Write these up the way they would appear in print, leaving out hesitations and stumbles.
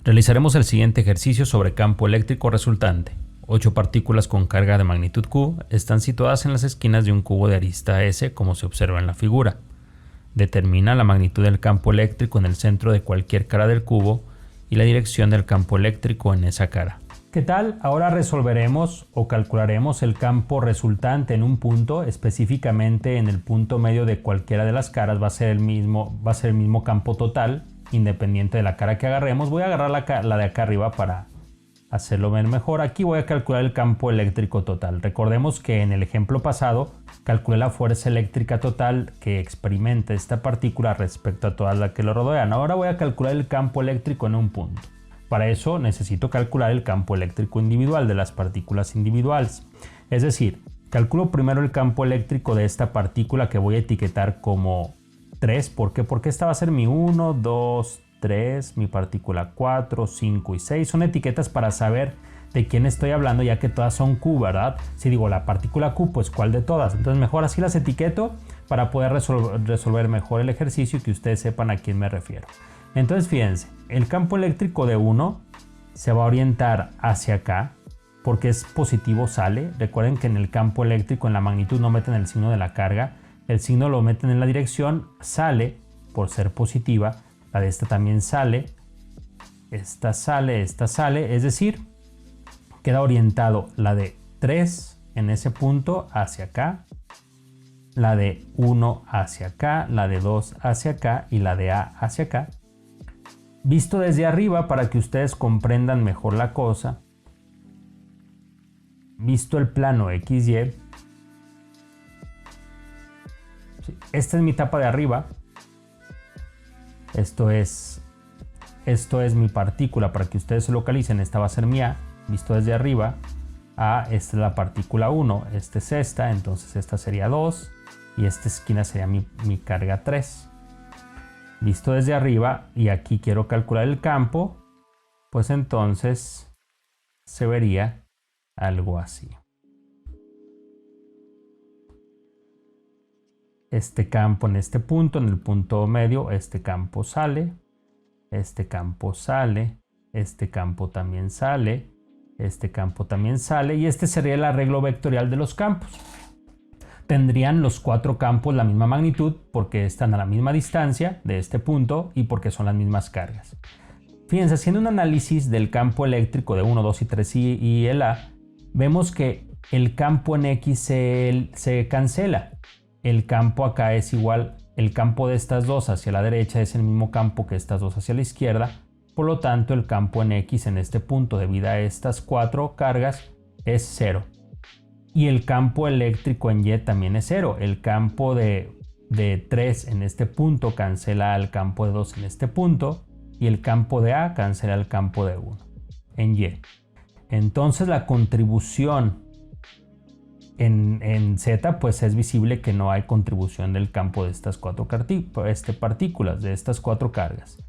Realizaremos el siguiente ejercicio sobre campo eléctrico resultante. 8 partículas con carga de magnitud Q están situadas en las esquinas de un cubo de arista S, como se observa en la figura. Determina la magnitud del campo eléctrico en el centro de cualquier cara del cubo y la dirección del campo eléctrico en esa cara. ¿Qué tal? Ahora resolveremos o calcularemos el campo resultante en un punto, específicamente en el punto medio de cualquiera de las caras. Va a ser el mismo campo total, independiente de la cara que agarremos. Voy a agarrar la de acá arriba para hacerlo ver mejor. Aquí voy a calcular el campo eléctrico total. Recordemos que en el ejemplo pasado calculé la fuerza eléctrica total que experimenta esta partícula respecto a todas las que lo rodean. Ahora voy a calcular el campo eléctrico en un punto. Para eso necesito calcular el campo eléctrico individual de las partículas individuales. Es decir, calculo primero el campo eléctrico de esta partícula que voy a etiquetar como 3. ¿Por qué? Porque esta va a ser mi 1, 2, 3, mi partícula 4, 5 y 6. Son etiquetas para saber de quién estoy hablando, ya que todas son Q, ¿verdad? Si digo la partícula Q, pues ¿cuál de todas? Entonces mejor así las etiqueto para poder resolver mejor el ejercicio y que ustedes sepan a quién me refiero. Entonces fíjense, el campo eléctrico de 1 se va a orientar hacia acá porque es positivo, sale. Recuerden que en el campo eléctrico, en la magnitud, no meten el signo de la carga. El signo lo meten en la dirección, sale por ser positiva. La de esta también sale. Esta sale, es decir, queda orientado la de 3 en ese punto hacia acá, la de 1 hacia acá, la de 2 hacia acá y la de A hacia acá. Visto desde arriba para que ustedes comprendan mejor la cosa, visto el plano XY, esta es mi tapa de arriba, esto es mi partícula para que ustedes se localicen. Esta va a ser mi A, visto desde arriba. A, esta es la partícula 1, esta es esta, entonces esta sería 2 y esta esquina sería mi carga 3. Visto desde arriba, y aquí quiero calcular el campo, pues entonces se vería algo así. Este campo en este punto, en el punto medio, este campo sale, este campo sale, este campo también sale, este campo también sale, y este sería el arreglo vectorial de los campos. Tendrían los 4 campos la misma magnitud porque están a la misma distancia de este punto y porque son las mismas cargas. Fíjense, haciendo un análisis del campo eléctrico de 1, 2 y 3 y el A, vemos que el campo en X se cancela. El campo acá es igual, el campo de estas dos hacia la derecha es el mismo campo que estas dos hacia la izquierda. Por lo tanto, el campo en X en este punto, debido a estas 4 cargas, es 0. Y el campo eléctrico en Y también es 0. El campo de 3 en este punto cancela al campo de 2 en este punto. Y el campo de A cancela al campo de 1 en Y. Entonces la contribución en Z, pues es visible que no hay contribución del campo de estas 4 partículas, de estas 4 cargas.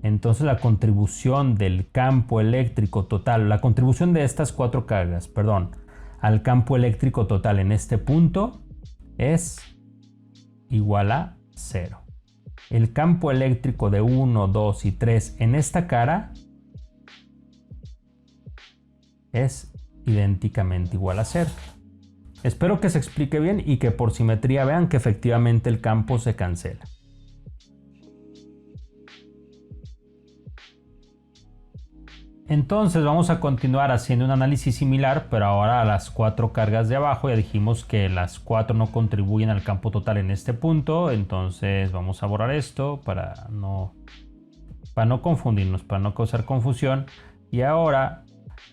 Entonces la contribución del campo eléctrico total, la contribución de estas 4 cargas, perdón, al campo eléctrico total en este punto es igual a 0. El campo eléctrico de 1, 2 y 3 en esta cara es idénticamente igual a 0. Espero que se explique bien y que por simetría vean que efectivamente el campo se cancela. Entonces vamos a continuar haciendo un análisis similar, pero ahora a las 4 cargas de abajo. Ya dijimos que las 4 no contribuyen al campo total en este punto, entonces vamos a borrar esto para no confundirnos, para no causar confusión. Y ahora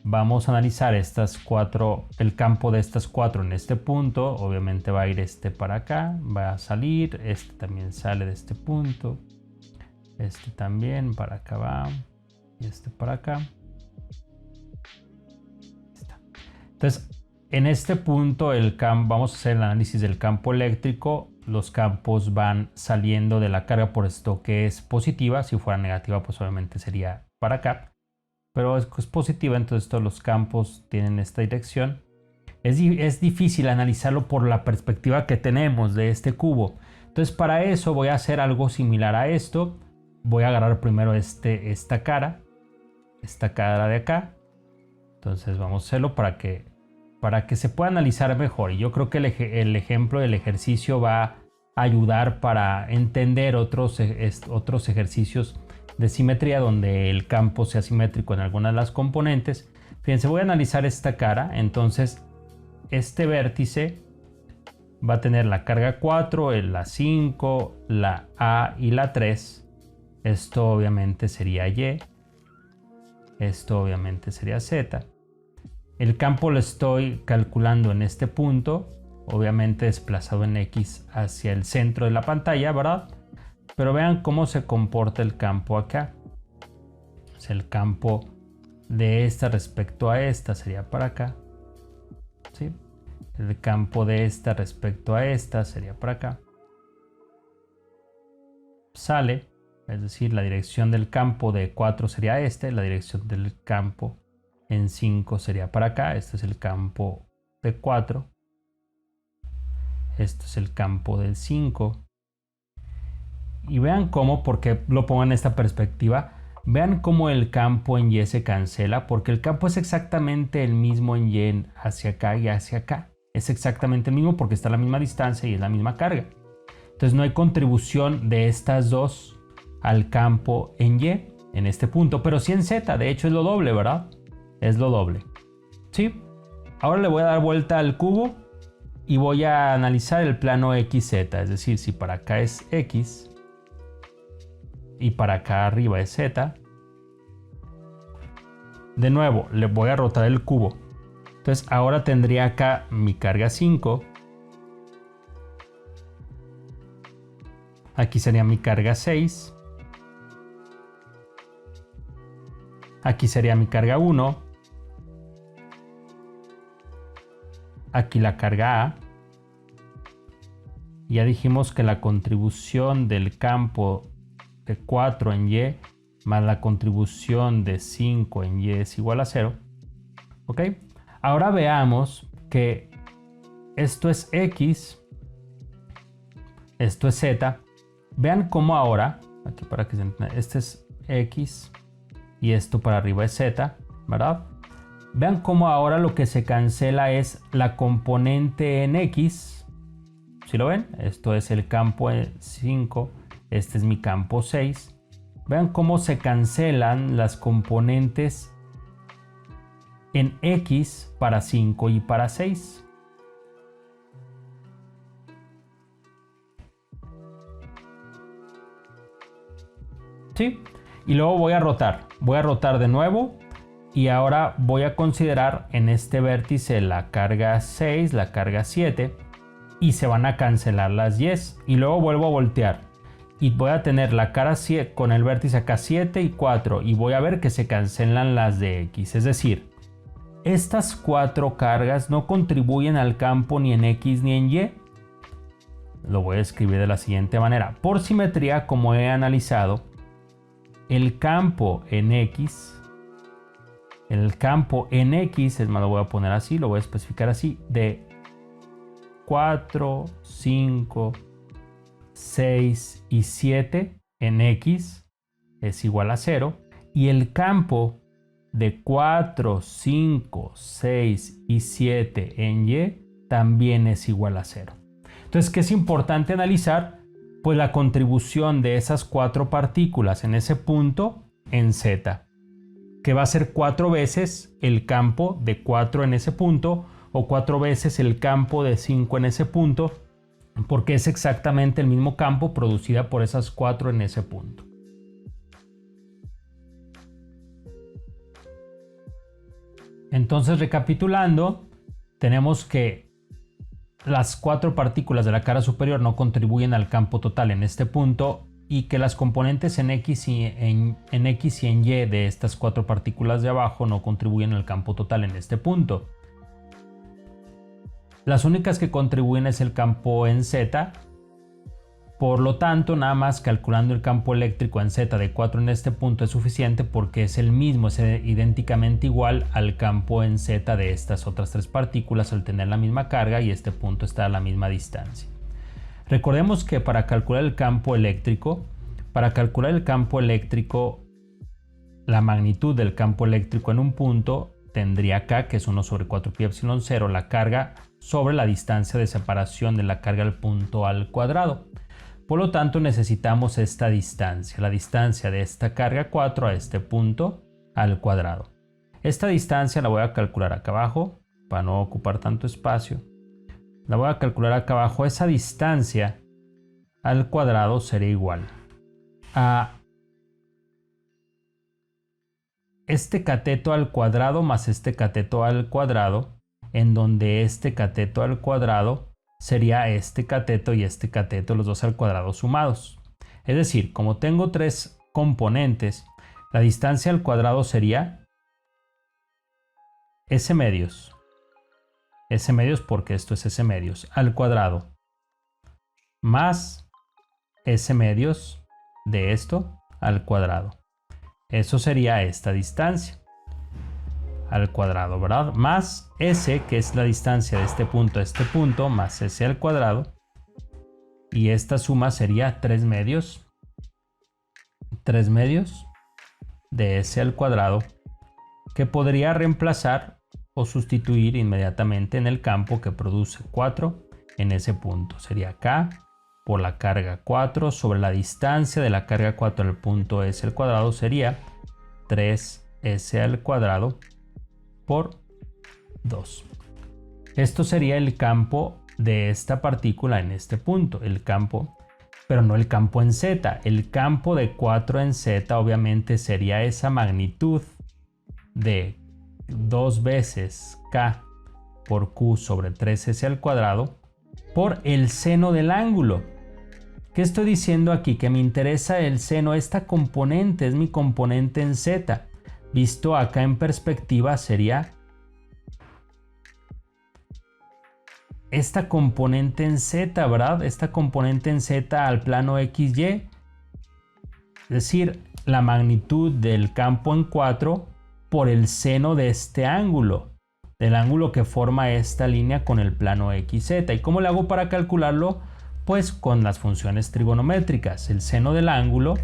vamos a analizar el campo de estas 4 en este punto. Obviamente va a ir este para acá, va a salir, este también sale de este punto, este también para acá va y este para acá. Entonces, en este punto vamos a hacer el análisis del campo eléctrico. Los campos van saliendo de la carga por esto que es positiva. Si fuera negativa, pues obviamente sería para acá. Pero es positiva, entonces todos los campos tienen esta dirección. Es difícil analizarlo por la perspectiva que tenemos de este cubo. Entonces para eso voy a hacer algo similar a esto. Voy a agarrar primero esta cara. esta cara de acá. Entonces vamos a hacerlo para que se pueda analizar mejor. Y yo creo que el ejemplo del ejercicio va a ayudar para entender otros ejercicios de simetría donde el campo sea simétrico en algunas de las componentes. Fíjense, voy a analizar esta cara. Entonces este vértice va a tener la carga 4, la 5, la A y la 3. Esto obviamente sería Y. Esto obviamente sería Z. El campo lo estoy calculando en este punto, obviamente desplazado en X hacia el centro de la pantalla, ¿verdad? Pero vean cómo se comporta el campo acá. Pues el campo de esta respecto a esta sería para acá, ¿sí? El campo de esta respecto a esta sería para acá. Sale, es decir, la dirección del campo de 4 sería la dirección del campo en 5 sería para acá. Este es el campo de 4. Este es el campo del 5. Y vean cómo, porque lo pongo en esta perspectiva, vean cómo el campo en Y se cancela, porque el campo es exactamente el mismo en Y hacia acá y hacia acá. Es exactamente el mismo porque está a la misma distancia y es la misma carga. Entonces no hay contribución de estas dos al campo en Y en este punto, pero sí en Z. De hecho es lo doble, ¿verdad? Es lo doble. ¿Sí? Ahora le voy a dar vuelta al cubo y voy a analizar el plano XZ. Es decir, si para acá es X y para acá arriba es Z. De nuevo, le voy a rotar el cubo. Entonces ahora tendría acá mi carga 5. Aquí sería mi carga 6. Aquí sería mi carga 1. Aquí la carga A. Ya dijimos que la contribución del campo de 4 en Y más la contribución de 5 en Y es igual a 0. ¿Ok? Ahora veamos que esto es X, esto es Z. Vean cómo ahora, aquí para que se entienda, este es X y esto para arriba es Z, ¿verdad? Vean cómo ahora lo que se cancela es la componente en X. ¿Sí lo ven? Esto es el campo 5, este es mi campo 6. Vean cómo se cancelan las componentes en X para 5 y para 6. ¿Sí? Y luego voy a rotar de nuevo. Y ahora voy a considerar en este vértice la carga 6, la carga 7 y se van a cancelar las Y's. Y luego vuelvo a voltear y voy a tener la cara 7 con el vértice acá 7 y 4 y voy a ver que se cancelan las de X. Es decir, estas 4 cargas no contribuyen al campo ni en X ni en Y. Lo voy a escribir de la siguiente manera. Por simetría, como he analizado, el campo en X... El campo en X, es más, lo voy a poner así, lo voy a especificar así, de 4, 5, 6 y 7 en X es igual a 0. Y el campo de 4, 5, 6 y 7 en Y también es igual a 0. Entonces, ¿qué es importante analizar? Pues la contribución de esas 4 partículas en ese punto en Z, que va a ser 4 veces el campo de 4 en ese punto o 4 veces el campo de 5 en ese punto, porque es exactamente el mismo campo producida por esas 4 en ese punto. Entonces, recapitulando, tenemos que las 4 partículas de la cara superior no contribuyen al campo total en este punto y que las componentes en X y en Y de estas 4 partículas de abajo no contribuyen al campo total en este punto. Las únicas que contribuyen es el campo en Z. Por lo tanto, nada más calculando el campo eléctrico en Z de 4 en este punto es suficiente porque es el mismo, es idénticamente igual al campo en Z de estas otras 3 partículas al tener la misma carga y este punto está a la misma distancia. Recordemos que para calcular el campo eléctrico, la magnitud del campo eléctrico en un punto tendría acá, que es 1 sobre 4 pi epsilon 0, la carga sobre la distancia de separación de la carga del punto al cuadrado. Por lo tanto, necesitamos esta distancia, la distancia de esta carga 4 a este punto al cuadrado. Esta distancia la voy a calcular acá abajo, para no ocupar tanto espacio. La voy a calcular acá abajo. Esa distancia al cuadrado sería igual a este cateto al cuadrado más este cateto al cuadrado, en donde este cateto al cuadrado sería este cateto y este cateto, los dos al cuadrado sumados. Es decir, como tengo tres componentes, la distancia al cuadrado sería S medios. S medios porque esto es S medios al cuadrado más S medios de esto al cuadrado. Eso sería esta distancia al cuadrado, ¿verdad? Más S, que es la distancia de este punto a este punto, más S al cuadrado. Y esta suma sería 3 medios. 3 medios de S al cuadrado, que podría reemplazar o sustituir inmediatamente en el campo que produce 4 en ese punto. Sería K por la carga 4 sobre la distancia de la carga 4 al punto S al cuadrado sería 3S al cuadrado por 2. Esto sería el campo de esta partícula en este punto, el campo, pero no el campo en Z. El campo de 4 en Z obviamente sería esa magnitud de 2 veces K por Q sobre 3S al cuadrado por el seno del ángulo. ¿Qué estoy diciendo aquí? Que me interesa el seno. Esta componente es mi componente en Z. Visto acá en perspectiva sería esta componente en Z, ¿verdad? Esta componente en Z al plano XY. Es decir, la magnitud del campo en 4 por el seno de este ángulo. Del ángulo que forma esta línea con el plano XZ. ¿Y cómo le hago para calcularlo? Pues con las funciones trigonométricas. El seno del ángulo,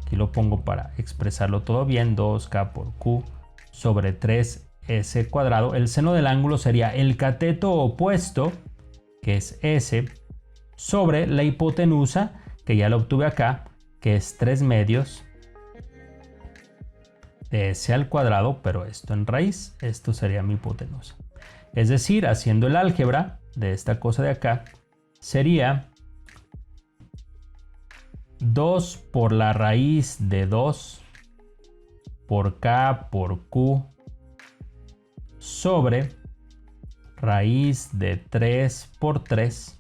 aquí lo pongo para expresarlo todo bien, 2K por Q sobre 3S cuadrado. El seno del ángulo sería el cateto opuesto, que es S, sobre la hipotenusa, que ya lo obtuve acá, que es 3 medios de S al cuadrado, pero esto en raíz, esto sería mi hipotenusa. Es decir, haciendo el álgebra de esta cosa de acá, sería 2 por la raíz de 2 por K por Q sobre raíz de 3 por 3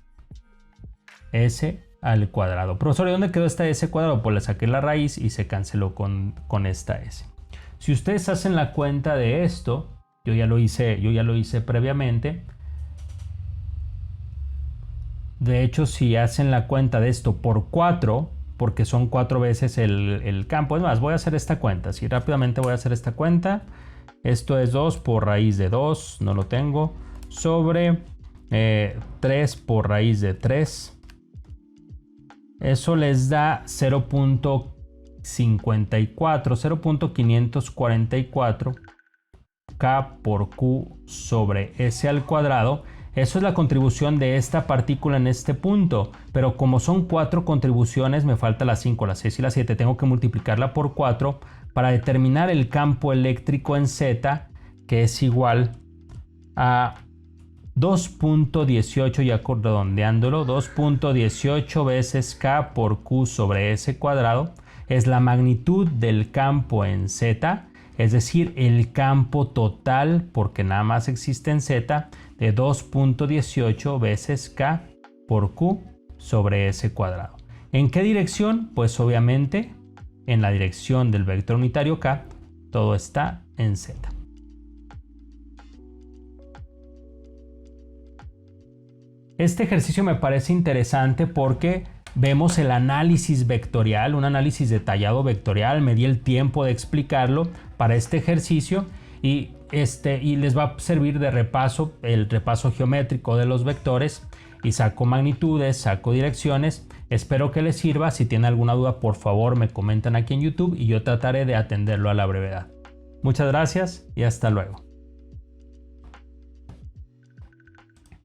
S al cuadrado. Profesor, ¿y dónde quedó esta S cuadrado? Pues le saqué la raíz y se canceló con esta S. Si ustedes hacen la cuenta de esto, yo ya lo hice previamente. De hecho, si hacen la cuenta de esto por 4, porque son 4 veces el campo. Es más, voy a hacer esta cuenta. Sí, rápidamente voy a hacer esta cuenta. Esto es 2 por raíz de 2, no lo tengo, sobre 3 por raíz de 3. Eso les da 0.544 K por Q sobre S al cuadrado. Eso es la contribución de esta partícula en este punto, pero como son 4 contribuciones, me falta la 5, la 6 y la 7, tengo que multiplicarla por 4 para determinar el campo eléctrico en Z, que es igual a 2.18, ya redondeándolo, 2.18 veces K por Q sobre S cuadrado, es la magnitud del campo en Z, es decir, el campo total, porque nada más existe en Z, de 2.18 veces K por Q sobre S cuadrado. ¿En qué dirección? Pues obviamente en la dirección del vector unitario K, todo está en Z. Este ejercicio me parece interesante porque vemos el análisis vectorial, un análisis detallado vectorial. Me di el tiempo de explicarlo para este ejercicio y les va a servir de repaso, el repaso geométrico de los vectores y saco magnitudes, saco direcciones. Espero que les sirva. Si tienen alguna duda, por favor me comentan aquí en YouTube y yo trataré de atenderlo a la brevedad. Muchas gracias y hasta luego.